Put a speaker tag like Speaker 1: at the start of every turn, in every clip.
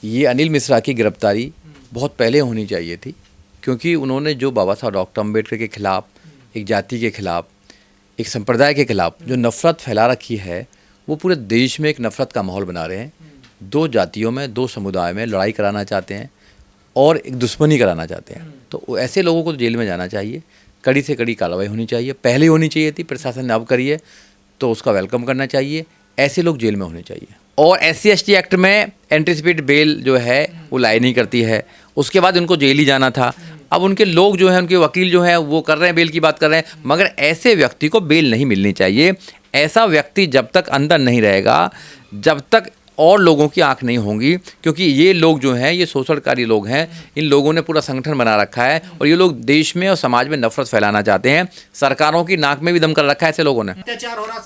Speaker 1: ये अनिल मिश्रा की गिरफ्तारी बहुत पहले होनी चाहिए थी, क्योंकि उन्होंने जो बाबा साहब डॉक्टर अम्बेडकर के खिलाफ, एक जाति के खिलाफ, एक संप्रदाय के खिलाफ जो नफ़रत फैला रखी है, वो पूरे देश में एक नफ़रत का माहौल बना रहे हैं। दो जातियों में, दो समुदाय में लड़ाई कराना चाहते हैं और एक दुश्मनी कराना चाहते हैं। तो ऐसे लोगों को जेल में जाना चाहिए, कड़ी से कड़ी कार्रवाई होनी चाहिए। पहले होनी चाहिए थी, प्रशासन ने अब करी है तो उसका वेलकम करना चाहिए। ऐसे लोग जेल में होने चाहिए। और SC/ST एक्ट में एंटीसिपेट बेल जो है वो लाई नहीं करती है, उसके बाद उनको जेल ही जाना था। अब उनके लोग जो हैं, उनके वकील जो हैं वो कर रहे हैं, बेल की बात कर रहे हैं, मगर ऐसे व्यक्ति को बेल नहीं मिलनी चाहिए। ऐसा व्यक्ति जब तक अंदर नहीं रहेगा, जब तक और लोगों की आंख नहीं होंगी, क्योंकि ये लोग जो हैं ये शोषणकारी लोग हैं। इन लोगों ने पूरा संगठन बना रखा है और ये लोग देश में और समाज में नफरत फैलाना चाहते हैं। सरकारों की नाक में भी दम कर रखा है ऐसे लोगों ने।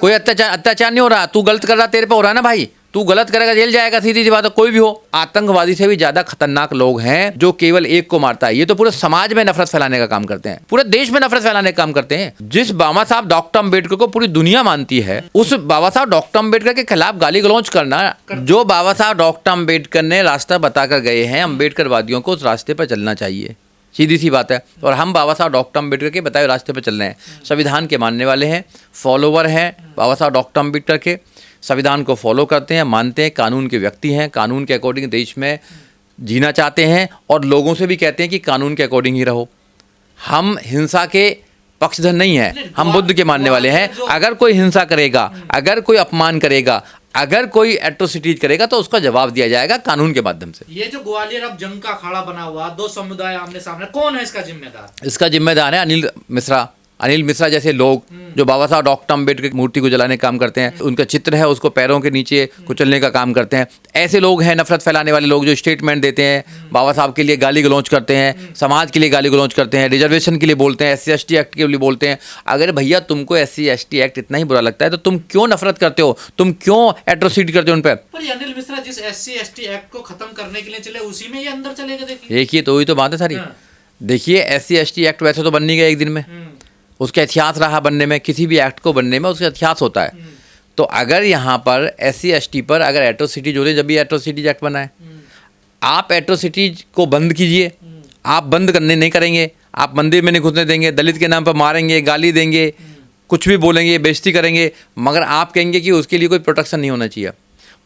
Speaker 1: कोई अत्याचार नहीं हो रहा, तू गलत कर रहा, तेरे पे हो रहा है ना भाई, तू गलत करेगा जेल जाएगा, सीधी सी बात है। कोई भी हो, आतंकवादी से भी ज्यादा खतरनाक लोग हैं जो केवल एक को मारता है। ये तो पूरे समाज में नफरत फैलाने का काम करते हैं, पूरे देश में नफरत फैलाने का काम करते हैं। जिस बाबा साहब डॉक्टर अम्बेडकर को पूरी दुनिया मानती है, उस बाबा साहब डॉक्टर अम्बेडकर के खिलाफ गाली गलौज करना, जो बाबा साहब डॉक्टर अम्बेडकर ने रास्ता बताकर गए हैं, अम्बेडकरवादियों को उस रास्ते पर चलना चाहिए, सीधी सी बात है। और हम बाबा साहब डॉक्टर अम्बेडकर के बताए रास्ते पर चल रहे हैं, संविधान के मानने वाले हैं, फॉलोवर हैं बाबा साहब डॉक्टर अम्बेडकर के, संविधान को फॉलो करते हैं, मानते हैं, कानून के व्यक्ति हैं, कानून के अकॉर्डिंग देश में जीना चाहते हैं और लोगों से भी कहते हैं कि कानून के अकॉर्डिंग ही रहो। हम हिंसा के पक्षधर नहीं हैं, हम बुद्ध के मानने वाले हैं। अगर कोई हिंसा करेगा, अगर कोई अपमान करेगा, अगर कोई एट्रोसिटीज करेगा तो उसका जवाब दिया जाएगा कानून के माध्यम से।
Speaker 2: ये जो ग्वालियर अब जंग का अखाड़ा बना हुआ, दो समुदाय आमने सामने, कौन है इसका जिम्मेदार?
Speaker 1: इसका जिम्मेदार है अनिल मिश्रा। अनिल मिश्रा जैसे लोग जो बाबा साहब डॉक्टर अम्बेडकर की मूर्ति को जलाने का काम करते हैं, उनका चित्र है उसको पैरों के नीचे कुचलने का काम करते हैं। ऐसे लोग हैं नफरत फैलाने वाले लोग जो स्टेटमेंट देते हैं, बाबा साहब के लिए गाली गलौज करते हैं, समाज के लिए गाली गलौज करते हैं, रिजर्वेशन के लिए बोलते हैं, SC/ST एक्ट के लिए बोलते हैं। अगर भैया तुमको SC/ST एक्ट इतना ही बुरा लगता है तो तुम क्यों नफरत करते हो, तुम क्यों एट्रोसिटी करते हो उन पर?
Speaker 2: अनिल मिश्रा जिस SC/ST एक्ट को खत्म करने के लिए चले, उसी में ये अंदर चलेगा।
Speaker 1: देखिए तो वही तो बात है सारी। देखिए SC/ST एक्ट वैसे तो बन नहीं गया एक दिन में, उसका इतिहास रहा बनने में, किसी भी एक्ट को बनने में उसका इतिहास होता है। तो अगर यहाँ पर SC/ST पर अगर एट्रोसिटीज हो रही, जब भी एट्रोसिटीज एक्ट बना है, आप एट्रोसिटीज को बंद कीजिए। आप बंद करने नहीं करेंगे, आप मंदिर में नहीं घुसने देंगे, दलित के नाम पर मारेंगे, गाली देंगे, कुछ भी बोलेंगे, बेइज्जती करेंगे, मगर आप कहेंगे कि उसके लिए कोई प्रोटेक्शन नहीं होना चाहिए।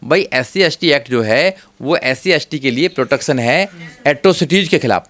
Speaker 1: भाई SC/ST एक्ट जो है वो SC/ST के लिए प्रोटेक्शन है एट्रोसिटीज के खिलाफ,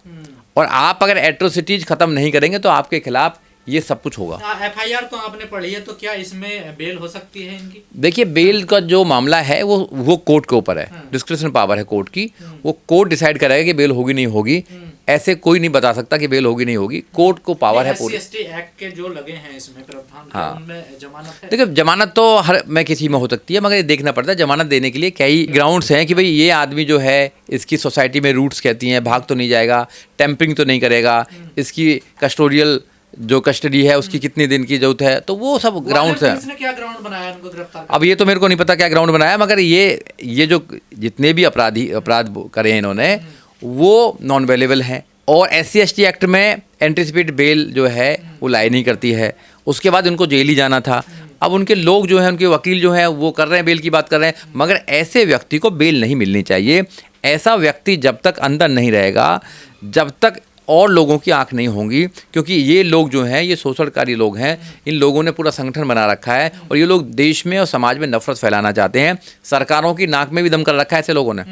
Speaker 1: और आप अगर एट्रोसिटीज खत्म नहीं करेंगे तो आपके खिलाफ ये सब कुछ होगा।
Speaker 2: FIR तो आपने पढ़ी है, तो क्या इसमें बेल हो सकती है इनकी?
Speaker 1: देखिए बेल का जो मामला है वो कोर्ट के ऊपर है, डिस्क्रिप्शन पावर है कोर्ट की। वो कोर्ट डिसाइड करेगा कि बेल होगी नहीं होगी। ऐसे कोई नहीं बता सकता कि बेल होगी नहीं होगी, कोर्ट को पावर है पूरी।
Speaker 2: SC/ST एक्ट के जो लगे हैं इसमें प्रावधान,
Speaker 1: हाँ,
Speaker 2: उनमें जमानत है?
Speaker 1: देखिए जमानत तो हर में किसी में हो सकती है, मगर ये देखना पड़ता है जमानत देने के लिए कई ग्राउंड्स हैं कि भाई ये आदमी जो है, इसकी सोसाइटी में रूट्स कहती हैं, भाग तो नहीं जाएगा, टेम्परिंग तो नहीं करेगा, इसकी कस्टोडियल जो कस्टडी है उसकी कितने दिन की जरूरत है, तो वो सब ग्राउंड्स हैं।
Speaker 2: इसने क्या ग्राउंड बनाया उनको गिरफ्तार?
Speaker 1: अब ये तो मेरे को नहीं पता क्या ग्राउंड बनाया, मगर ये जो जितने भी अपराध करे हैं इन्होंने, वो नॉन अवेलेबल हैं। और SC/ST एक्ट में एंटीसिपेट बेल जो है वो लाई नहीं करती है, उसके बाद उनको जेल ही जाना था। अब उनके लोग जो हैं, उनके वकील जो हैं वो कर रहे हैं, बेल की बात कर रहे हैं, मगर ऐसे व्यक्ति को बेल नहीं मिलनी चाहिए। ऐसा व्यक्ति जब तक अंदर नहीं रहेगा, जब तक और लोगों की आंख नहीं होंगी, क्योंकि ये लोग जो हैं ये शोषणकारी लोग हैं। इन लोगों ने पूरा संगठन बना रखा है और ये लोग देश में और समाज में नफरत फैलाना चाहते हैं। सरकारों की नाक में भी दम कर रखा है ऐसे लोगों ने।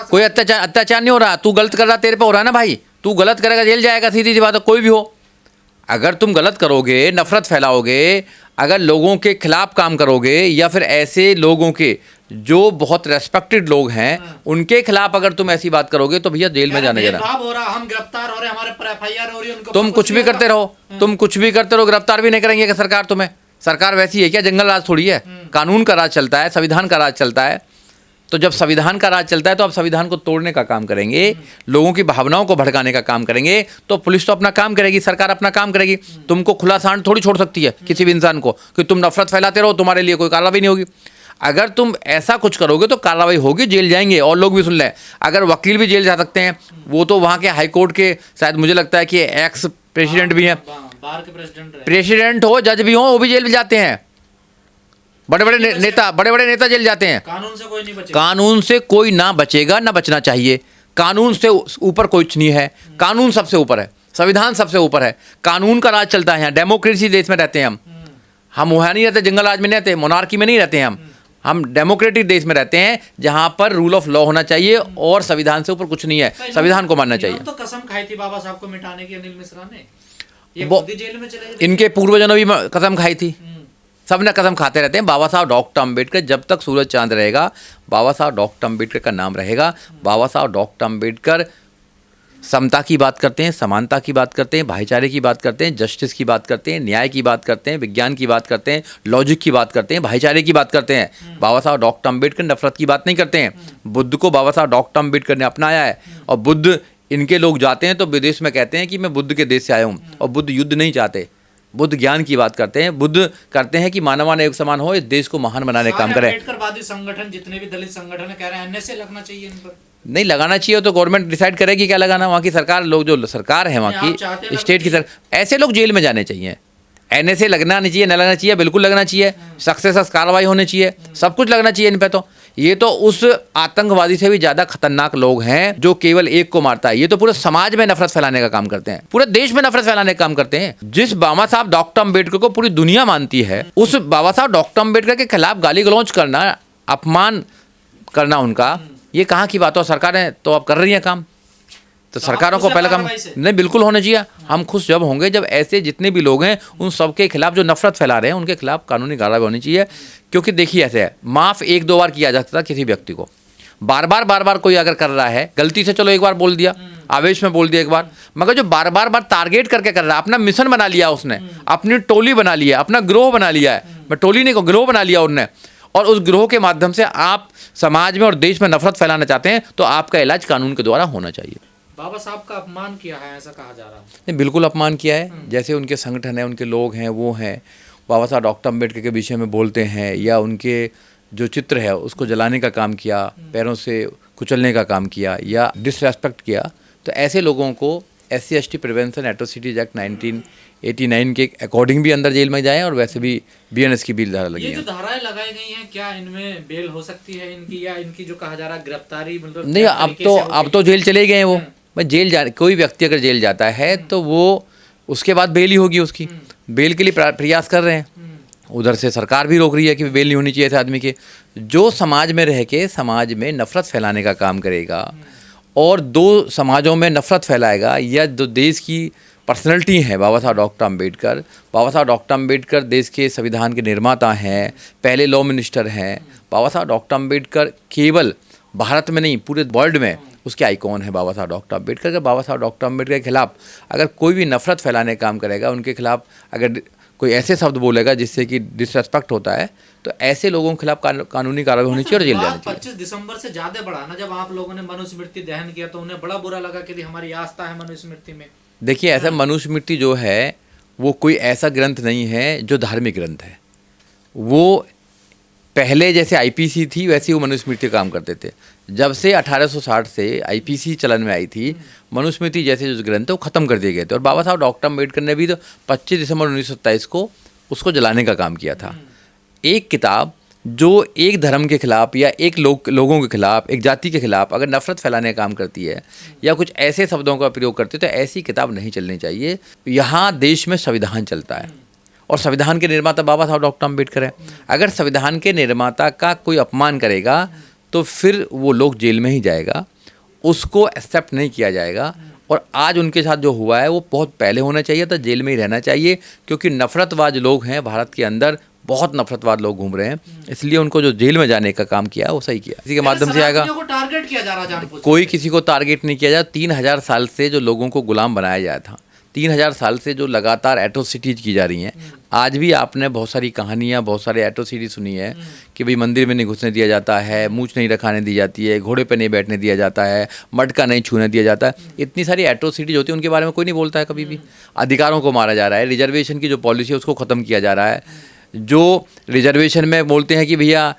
Speaker 1: कोई अत्याचार नहीं हो रहा, तू गलत कर रहा, तेरे पे हो रहा है ना भाई, तू गलत करेगा जेल जाएगा, सीधी सी बात है। कोई भी हो, अगर तुम गलत करोगे, नफरत फैलाओगे, अगर लोगों के खिलाफ काम करोगे, या फिर ऐसे लोगों के जो बहुत रेस्पेक्टेड लोग हैं उनके खिलाफ अगर तुम ऐसी बात करोगे तो भैया जेल में जाने जाना।
Speaker 2: हो रहा, हम गिरफ्तार हो रहे, हमारे पर FIR हो रही है, उनको
Speaker 1: तुम कुछ भी करते रहो, तुम कुछ भी करते रहो, गिरफ्तार भी नहीं करेंगे कि सरकार तुम्हें। सरकार वैसी है क्या, जंगल राज थोड़ी है, कानून का राज चलता है, संविधान का राज चलता है। तो जब संविधान का राज चलता है तो आप संविधान को तोड़ने का काम करेंगे, लोगों की भावनाओं को भड़काने का काम करेंगे, तो पुलिस तो अपना काम करेगी, सरकार अपना काम करेगी। तुमको खुला सांड थोड़ी छोड़ सकती है किसी भी इंसान को कि तुम नफरत फैलाते रहो, तुम्हारे लिए कोई कार्रवाई नहीं होगी। अगर तुम ऐसा कुछ करोगे तो कार्रवाई होगी, जेल जाएंगे। और लोग भी सुन लें, अगर वकील भी जेल जा सकते हैं, वो तो वहाँ के हाई कोर्ट के शायद मुझे लगता है कि एक्स प्रेसिडेंट भी हैं,
Speaker 2: बार के प्रेसिडेंट
Speaker 1: हो, जज भी हो, वो भी जेल में जाते हैं। बड़े बड़े नेता जेल जाते हैं।
Speaker 2: कानून से कोई नहीं बचेगा।
Speaker 1: कानून से कोई ना बचेगा, ना बचना चाहिए। कानून से ऊपर कुछ नहीं है। कानून सबसे ऊपर है, संविधान सबसे ऊपर है, कानून का राज चलता है यहाँ। डेमोक्रेसी देश में रहते हैं हम वहाँ नहीं रहते, जंगल राज में नहीं रहते, मोनार्की में नहीं रहते हैं हम डेमोक्रेटिक देश में रहते हैं, जहाँ पर रूल ऑफ लॉ होना चाहिए और संविधान से ऊपर कुछ नहीं है, संविधान को मानना चाहिए।
Speaker 2: तो कसम खाई थी बाबा साहब को मिटाने की अनिल मिश्रा ने, ये
Speaker 1: वो
Speaker 2: खुद ही जेल में चले गए।
Speaker 1: इनके पूर्वजों ने भी कसम खाई थी, सब ने कसम खाते रहते हैं। बाबा साहब डॉक्टर अम्बेडकर, जब तक सूरज चांद रहेगा बाबा साहब डॉक्टर अम्बेडकर का नाम रहेगा। बाबा साहब डॉक्टर अम्बेडकर समता की बात करते हैं, समानता की बात करते हैं, भाईचारे की बात करते हैं, जस्टिस की बात करते हैं, न्याय की बात करते हैं, विज्ञान की बात करते हैं, लॉजिक की बात करते हैं, भाईचारे की बात करते हैं। बाबा साहब डॉक्टर अम्बेडकर नफरत की बात नहीं करते हैं। बुद्ध को बाबा साहब डॉक्टर अम्बेडकर ने अपनाया है, और बुद्ध इनके लोग जाते हैं तो विदेश में कहते हैं कि मैं बुद्ध के देश से आया हूँ, और बुद्ध युद्ध नहीं चाहते, बुद्ध ज्ञान की बात करते हैं। बुद्ध करते हैं कि मानवान एक समान हो, इस देश को महान बनाने का काम करें।
Speaker 2: अम्बेडकरवादी संगठन जितने भी दलित संगठन कह रहे हैं एनएसए लगना चाहिए इन पर।
Speaker 1: नहीं लगाना चाहिए तो गवर्नमेंट डिसाइड करेगी क्या लगाना, वहाँ की सरकार, लोग जो सरकार है वहाँ की स्टेट की सरकार, ऐसे लोग जेल में जाने चाहिए। एनएसए लगना नहीं चाहिए, न लगना चाहिए, बिल्कुल लगना चाहिए, सख्त से सख्त कार्रवाई होनी चाहिए, सब कुछ लगना चाहिए इन पे। तो ये तो उस आतंकवादी से भी ज़्यादा खतरनाक लोग हैं जो केवल एक को मारता है। ये तो पूरे समाज में नफरत फैलाने का काम करते हैं, पूरे देश में नफरत फैलाने का काम करते हैं। जिस बाबा साहब डॉक्टर अम्बेडकर को पूरी दुनिया मानती है, उस बाबा साहब डॉक्टर अम्बेडकर के खिलाफ गाली गलौज करना, अपमान करना उनका, ये कहाँ की बात हो। सरकारें तो अब कर रही हैं काम, तो सरकारों को पहले काम नहीं बिल्कुल होना चाहिए। हम खुश जब होंगे जब ऐसे जितने भी लोग हैं उन सबके खिलाफ जो नफरत फैला रहे हैं उनके खिलाफ कानूनी कार्रवाई होनी चाहिए। क्योंकि देखिए ऐसे है, माफ़ एक दो बार किया जा सकता किसी व्यक्ति को, बार बार कोई अगर कर रहा है, गलती से चलो एक बार बोल दिया, आवेश में बोल दिया एक बार, मगर जो बार बार टारगेट करके कर रहा है, अपना मिशन बना लिया उसने, अपनी टोली बना लिया, अपना ग्रोह बना लिया है, मैं टोली नहीं कहूँ, ग्रोह बना लिया उनने, और उस ग्रोह के माध्यम से आप समाज में और देश में नफरत फैलाना चाहते हैं, तो आपका इलाज कानून के द्वारा होना चाहिए।
Speaker 2: बाबा साहब का अपमान किया है ऐसा कहा जा रहा है।
Speaker 1: नहीं बिल्कुल अपमान किया है। जैसे उनके संगठन है, उनके लोग हैं, वो हैं, बाबा साहब डॉक्टर अम्बेडकर के विषय में बोलते हैं, या उनके जो चित्र है उसको जलाने का काम किया, पैरों से कुचलने का काम किया, या डिसरेस्पेक्ट किया, तो ऐसे लोगों को SC/ST प्रिवेंशन एट्रोसिटीज एक्ट 1989 के अकॉर्डिंग भी अंदर जेल में जाए, और वैसे भी BNS की भी धारा लगी है।
Speaker 2: ये जो धाराएं लगाई गई हैं, क्या इनमें बेल हो सकती है इनकी, या इनकी जो कहा जा रहा है गिरफ्तारी, मतलब
Speaker 1: नहीं, अब तो जेल चले गए हैं वो। मैं जेल जा, कोई व्यक्ति अगर जेल जाता है तो वो उसके बाद बेल ही होगी उसकी। बेल के लिए प्रयास कर रहे हैं, उधर से सरकार भी रोक रही है कि बेल नहीं होनी चाहिए ऐसे आदमी के। जो समाज में रह के समाज में नफरत फैलाने का काम करेगा और दो समाजों में नफरत फैलाएगा, या जो देश की पर्सनैलिटी है बाबा साहब डॉक्टर अम्बेडकर, बाबा साहब डॉक्टर अम्बेडकर देश के संविधान के निर्माता हैं, पहले लॉ मिनिस्टर हैं। बाबा साहब डॉक्टर अम्बेडकर केवल भारत में नहीं पूरे वर्ल्ड में उसके आइकॉन है बाबा साहब डॉक्टर अम्बेडकर। अगर बाबा साहब डॉक्टर अम्बेडकर के खिलाफ अगर कोई भी नफरत फैलाने का काम करेगा, उनके खिलाफ अगर कोई ऐसे शब्द बोलेगा जिससे कि डिसरेस्पेक्ट होता है, तो ऐसे लोगों के खिलाफ कानूनी कार्रवाई होनी चाहिए और जेल जानी चाहिए।
Speaker 2: 25 दिसंबर से ज्यादा बढ़ा ना, जब आप लोगों ने मनुस्मृति दहन किया तो उन्हें बड़ा बुरा लगा कि हमारी आस्था है मनुस्मृति में।
Speaker 1: देखिए ऐसा मनुस्मृति जो है वो कोई ऐसा ग्रंथ नहीं है जो धार्मिक ग्रंथ है। वो पहले जैसे IPC थी वैसे वो मनुस्मृति काम करते थे। जब से 1860 से IPC चलन में आई थी, मनुस्मृति जैसे जो ग्रंथ है वो ख़त्म कर दिए गए थे। और बाबा साहब डॉक्टर अम्बेडकर ने भी तो 25 दिसंबर 1927 को उसको जलाने का काम किया था। एक किताब जो एक धर्म के खिलाफ या एक लोगों के खिलाफ, एक जाति के खिलाफ अगर नफरत फैलाने का काम करती है या कुछ ऐसे शब्दों का प्रयोग करती है, तो ऐसी किताब नहीं चलनी चाहिए। यहाँ देश में संविधान चलता है और संविधान के निर्माता बाबा साहब डॉक्टर अम्बेडकर है। अगर संविधान के निर्माता का कोई अपमान करेगा तो फिर वो लोग जेल में ही जाएगा, उसको एक्सेप्ट नहीं किया जाएगा। और आज उनके साथ जो हुआ है वो बहुत पहले होना चाहिए था, जेल में ही रहना चाहिए, क्योंकि नफरतवाद लोग हैं भारत के अंदर, बहुत नफरतवाद लोग घूम रहे हैं, इसलिए उनको जो जेल में जाने का काम किया वो सही किया। इसी के माध्यम से आएगा,
Speaker 2: टारगेट किया जा रहा है,
Speaker 1: कोई किसी को टारगेट नहीं किया जा। 3000 साल से जो लोगों को गुलाम बनाया गया था, 3000 साल से जो लगातार एट्रोसिटीज की जा रही हैं, आज भी आपने बहुत सारी कहानियाँ, बहुत सारे एट्रोसिटी सुनी है कि भाई मंदिर में नहीं घुसने दिया जाता है, मूछ नहीं रखाने दी जाती है, घोड़े पे नहीं बैठने दिया जाता है, मटका नहीं छूने दिया जाता है। इतनी सारी एट्रोसिटीज होती है, उनके बारे में कोई नहीं बोलता है कभी भी। अधिकारों को मारा जा रहा है, रिजर्वेशन की जो पॉलिसी है उसको ख़त्म किया जा रहा है। जो रिजर्वेशन में बोलते हैं कि भैया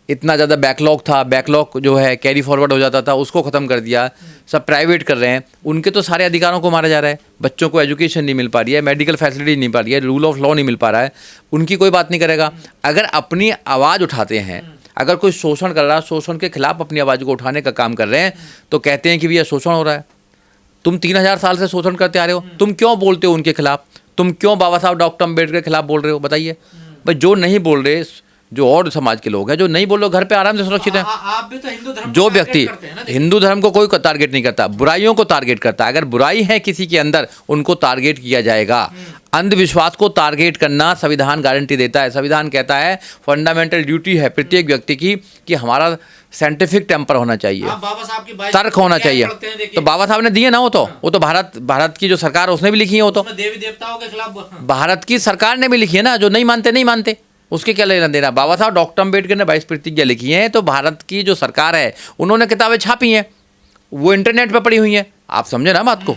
Speaker 1: इतना ज़्यादा बैकलॉग था, बैकलॉग जो है कैरी फॉरवर्ड हो जाता था, उसको ख़त्म कर दिया। सब प्राइवेट कर रहे हैं, उनके तो सारे अधिकारों को मारा जा रहा है। बच्चों को एजुकेशन नहीं मिल पा रही है, मेडिकल फैसिलिटी नहीं पा रही है, रूल ऑफ लॉ नहीं मिल पा रहा है, उनकी कोई बात नहीं करेगा। अगर अपनी आवाज़ उठाते हैं, अगर कोई शोषण कर रहा है, शोषण के खिलाफ अपनी आवाज़ को उठाने का काम कर रहे हैं, तो कहते हैं कि भैया शोषण हो रहा है। तुम 3000 साल से शोषण करते आ रहे हो, तुम क्यों बोलते हो उनके खिलाफ? तुम क्यों बाबा साहब डॉक्टर अम्बेडकर के खिलाफ बोल रहे हो? बताइए भाई। जो नहीं बोल रहे, जो और समाज के लोग हैं जो नहीं बोल रहे, घर पे आराम से सुरक्षित हैं।
Speaker 2: आप भी तो हिंदू धर्म
Speaker 1: जो
Speaker 2: को
Speaker 1: व्यक्ति
Speaker 2: टारगेट करते हैं ना,
Speaker 1: हिंदू धर्म को कोई टारगेट नहीं करता, बुराइयों को टारगेट करता है। अगर बुराई है किसी के अंदर, उनको टारगेट किया जाएगा। अंधविश्वास को टारगेट करना संविधान गारंटी देता है। संविधान कहता है फंडामेंटल ड्यूटी है प्रत्येक व्यक्ति की कि हमारा साइंटिफिक टेम्पर होना चाहिए,
Speaker 2: बाबा साहब की बात
Speaker 1: तर्क होना चाहिए। तो बाबा साहब ने दिए ना, वो तो भारत की जो सरकार है उसने भी लिखी है। वो तो
Speaker 2: देवी देवताओं के खिलाफ
Speaker 1: भारत की सरकार ने भी लिखी है ना। जो नहीं मानते नहीं मानते, उसके क्या लेना देना। बाबा साहब डॉक्टर अम्बेडकर ने 22 प्रतिज्ञा लिखी है, तो भारत की जो सरकार है उन्होंने किताबें छापी हैं, वो इंटरनेट पर पड़ी हुई हैं। आप समझे ना बात को।